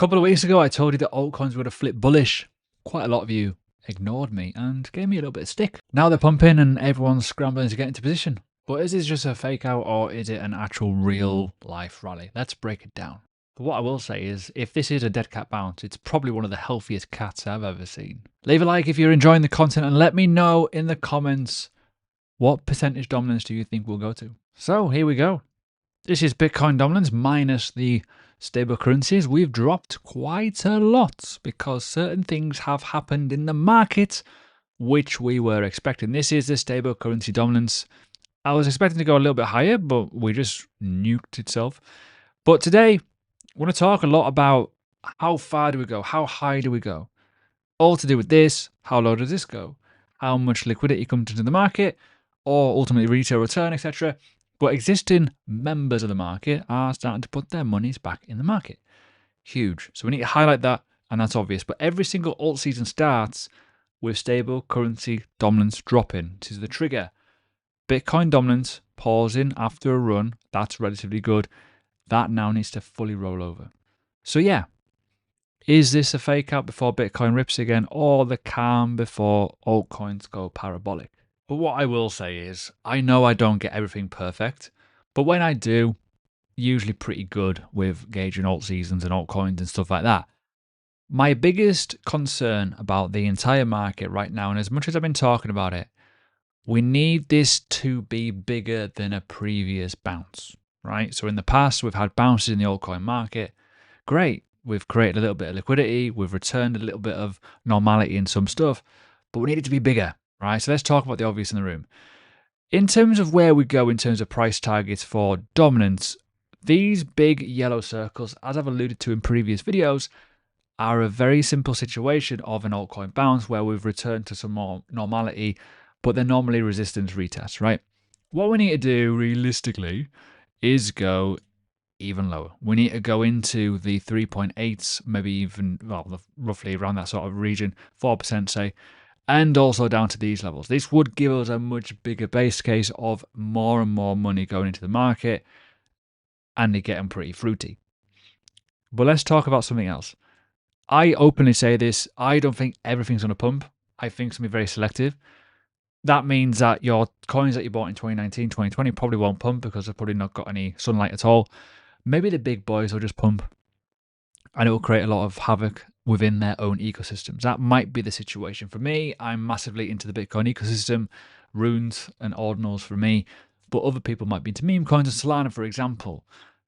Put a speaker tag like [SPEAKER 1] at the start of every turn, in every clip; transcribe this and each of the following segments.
[SPEAKER 1] couple of weeks ago, I told you that altcoins were to flip bullish. Quite a lot of you ignored me and gave me a little bit of stick. Now they're pumping and everyone's scrambling to get into position. But is this just a fake out or is it an actual real life rally? Let's break it down. But what I will say is, if this is a dead cat bounce, it's probably one of the healthiest cats I've ever seen. Leave a like if you're enjoying the content and let me know in the comments what percentage dominance do you think we'll go to. So here we go. This is Bitcoin dominance minus the stable currencies. We've dropped quite a lot because certain things have happened in the market which we were expecting. This is the stable currency dominance. I was expecting to go a little bit higher, but we just nuked itself. But today, I want to talk a lot about how far do we go? How high do we go? All to do with this. How low does this go? How much liquidity comes into the market? Or ultimately retail return, etc. But existing members of the market are starting to put their monies back in the market. Huge. So we need to highlight that, and that's obvious. But every single alt season starts with stable currency dominance dropping. This is the trigger. Bitcoin dominance pausing after a run. That's relatively good. That now needs to fully roll over. So yeah, is this a fake out before Bitcoin rips again, or the calm before altcoins go parabolic? But what I will say is, I know I don't get everything perfect, but when I do, usually pretty good with gauging alt seasons and altcoins and stuff like that. My biggest concern about the entire market right now, and as much as I've been talking about it, we need this to be bigger than a previous bounce, right? So in the past, we've had bounces in the altcoin market. Great. We've created a little bit of liquidity. We've returned a little bit of normality in some stuff, but we need it to be bigger. Right, so let's talk about the obvious in the room. In terms of where we go in terms of price targets for dominance, these big yellow circles, as I've alluded to in previous videos, are a very simple situation of an altcoin bounce where we've returned to some more normality, but they're normally resistance retests, right? What we need to do realistically is go even lower. We need to go into the 3.8s, maybe even, well, roughly around that sort of region, 4% say, and also down to these levels. This would give us a much bigger base case of more and more money going into the market and it getting pretty fruity. But let's talk about something else. I openly say this, I don't think everything's going to pump. I think it's going to be very selective. That means that your coins that you bought in 2019, 2020 probably won't pump because they've probably not got any sunlight at all. Maybe the big boys will just pump and it will create a lot of havoc within their own ecosystems. That might be the situation for me. I'm massively into the Bitcoin ecosystem, runes and ordinals for me, but other people might be into meme coins, and Solana, for example,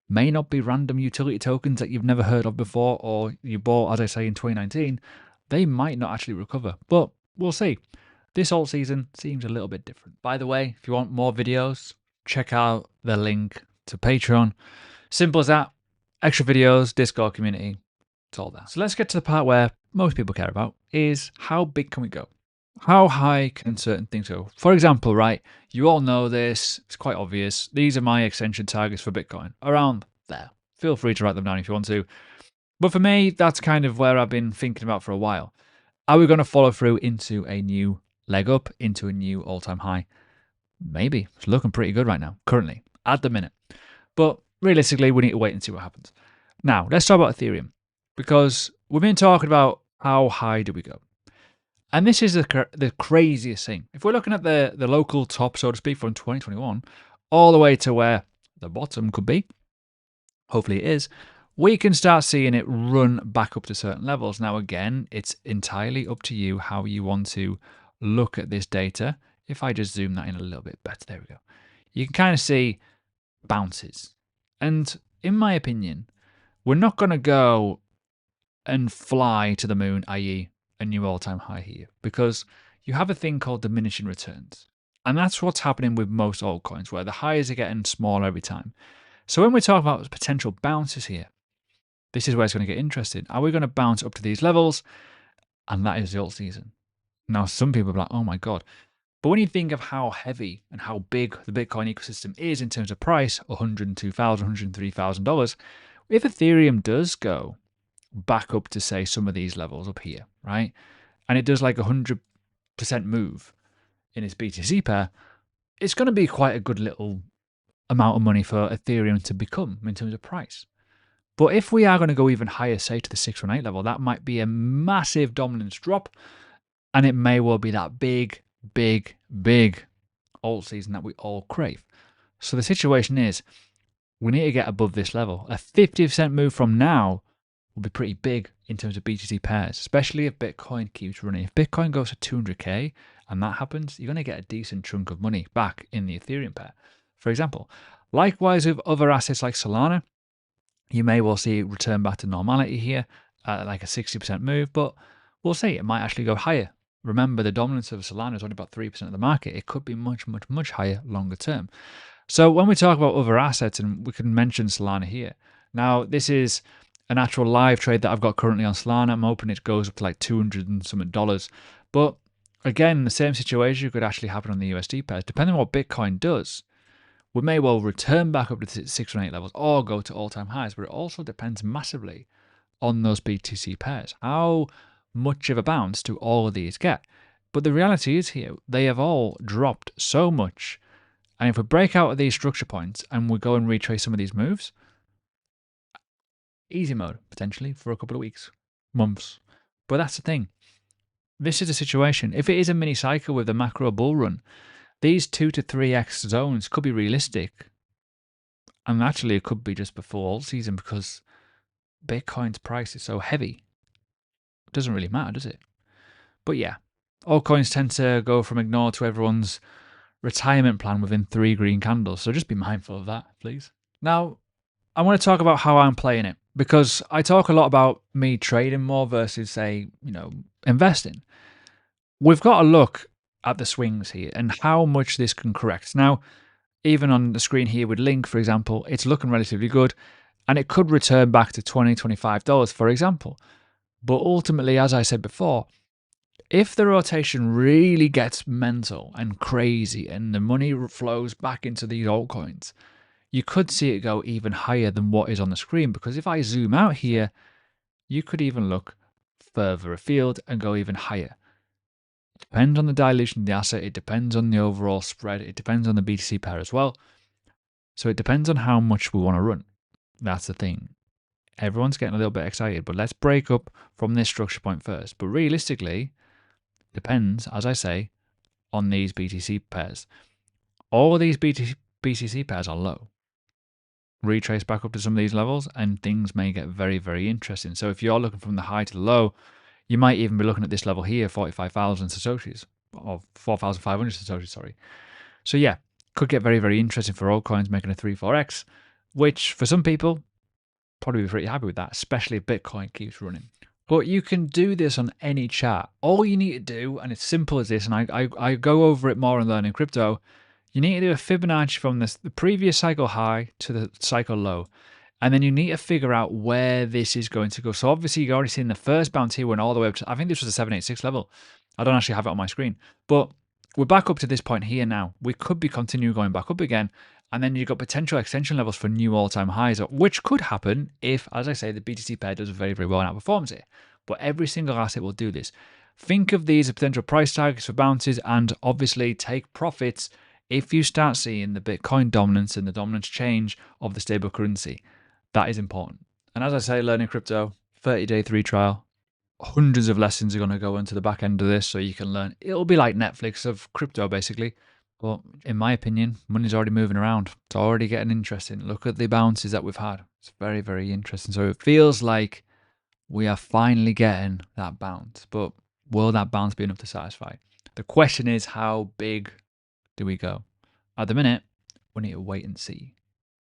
[SPEAKER 1] may not be random utility tokens that you've never heard of before, or you bought, as I say, in 2019. They might not actually recover, but we'll see. This alt season seems a little bit different. By the way, if you want more videos, check out the link to Patreon. Simple as that. Extra videos, Discord community, it's all there. So let's get to the part where most people care about, is how big can we go? How high can certain things go? For example, right, you all know this, it's quite obvious. These are my extension targets for Bitcoin, around there. Feel free to write them down if you want to. But for me, that's kind of where I've been thinking about for a while. Are we going to follow through into a new leg up, into a new all-time high? Maybe. It's looking pretty good right now, currently, at the minute. But realistically, we need to wait and see what happens. Now, let's talk about Ethereum, because we've been talking about how high do we go. And this is the craziest thing. If we're looking at the local top, so to speak, from 2021, all the way to where the bottom could be, hopefully it is, we can start seeing it run back up to certain levels. Now, again, it's entirely up to you how you want to look at this data. If I just zoom that in a little bit better, there we go. You can kind of see bounces. And in my opinion, we're not going to go and fly to the moon, i.e. a new all-time high here, because you have a thing called diminishing returns. And that's what's happening with most altcoins, where the highs are getting smaller every time. So when we talk about potential bounces here, this is where it's going to get interesting. Are we going to bounce up to these levels? And that is the alt season. Now, some people are like, oh my God. But when you think of how heavy and how big the Bitcoin ecosystem is in terms of price, $102,000, $103,000, if Ethereum does go back up to, say, some of these levels up here, right, and it does like 100% move in its BTC pair, it's going to be quite a good little amount of money for Ethereum to become in terms of price. But if we are going to go even higher, say to the 618 level, that might be a massive dominance drop. And it may well be that big, big, big alt season that we all crave. So the situation is, we need to get above this level. A 50% move from now will be pretty big in terms of BTC pairs, especially if Bitcoin keeps running. If Bitcoin goes to 200K and that happens, you're going to get a decent chunk of money back in the Ethereum pair, for example. Likewise with other assets like Solana, you may well see it return back to normality here, like a 60% move, but we'll see. It might actually go higher. Remember, the dominance of Solana is only about 3% of the market. It could be much, much, much higher longer term. So when we talk about other assets, and we can mention Solana here. Now, this is an actual live trade that I've got currently on Solana. I'm hoping it goes up to like $200 and something dollars. But again, the same situation could actually happen on the USD pairs. Depending on what Bitcoin does, we may well return back up to 618 levels or go to all-time highs, but it also depends massively on those BTC pairs. How much of a bounce do all of these get? But the reality is here, they have all dropped so much. And if we break out of these structure points and we go and retrace some of these moves, easy mode, potentially, for a couple of weeks, months. But that's the thing. This is a situation. If it is a mini cycle with a macro bull run, these 2 to 3x zones could be realistic. And actually, it could be just before alt season because Bitcoin's price is so heavy. It doesn't really matter, does it? But yeah, altcoins tend to go from ignore to everyone's retirement plan within 3 green candles. So just be mindful of that, please. Now, I want to talk about how I'm playing it because I talk a lot about me trading more versus, say, investing. We've got to look at the swings here and how much this can correct. Now, even on the screen here with Link, for example, it's looking relatively good and it could return back to $20, $25, for example. But ultimately, as I said before, if the rotation really gets mental and crazy and the money flows back into these altcoins, you could see it go even higher than what is on the screen. Because if I zoom out here, you could even look further afield and go even higher. It depends on the dilution of the asset. It depends on the overall spread. It depends on the BTC pair as well. So it depends on how much we want to run. That's the thing. Everyone's getting a little bit excited, but let's break up from this structure point first. But realistically, depends, as I say, on these BTC pairs. All of these BTC pairs are low. Retrace back up to some of these levels and things may get very, very interesting. So if you're looking from the high to the low, you might even be looking at this level here, 45,000 Satoshis, or 4,500 Satoshis, sorry. So yeah, could get very, very interesting for altcoins making a 3-4x, which for some people, probably be pretty happy with that, especially if Bitcoin keeps running. But you can do this on any chart. All you need to do, and it's simple as this, and I go over it more in Learning Crypto, you need to do a Fibonacci from the previous cycle high to the cycle low. And then you need to figure out where this is going to go. So obviously you've already seen the first bounce here went all the way up to, I think this was a 786 level. I don't actually have it on my screen. But we're back up to this point here now. We could be continuing going back up again. And then you've got potential extension levels for new all-time highs, which could happen if, as I say, the BTC pair does very, very well and outperforms it. But every single asset will do this. Think of these as potential price targets for bounces and obviously take profits if you start seeing the Bitcoin dominance and the dominance change of the stable currency. That is important. And as I say, Learning Crypto, 30-day free trial. Hundreds of lessons are going to go into the back end of this so you can learn. It'll be like Netflix of crypto, basically. But in my opinion, money's already moving around. It's already getting interesting. Look at the bounces that we've had. It's very, very interesting. So it feels like we are finally getting that bounce. But will that bounce be enough to satisfy? The question is, how big do we go? At the minute, we need to wait and see.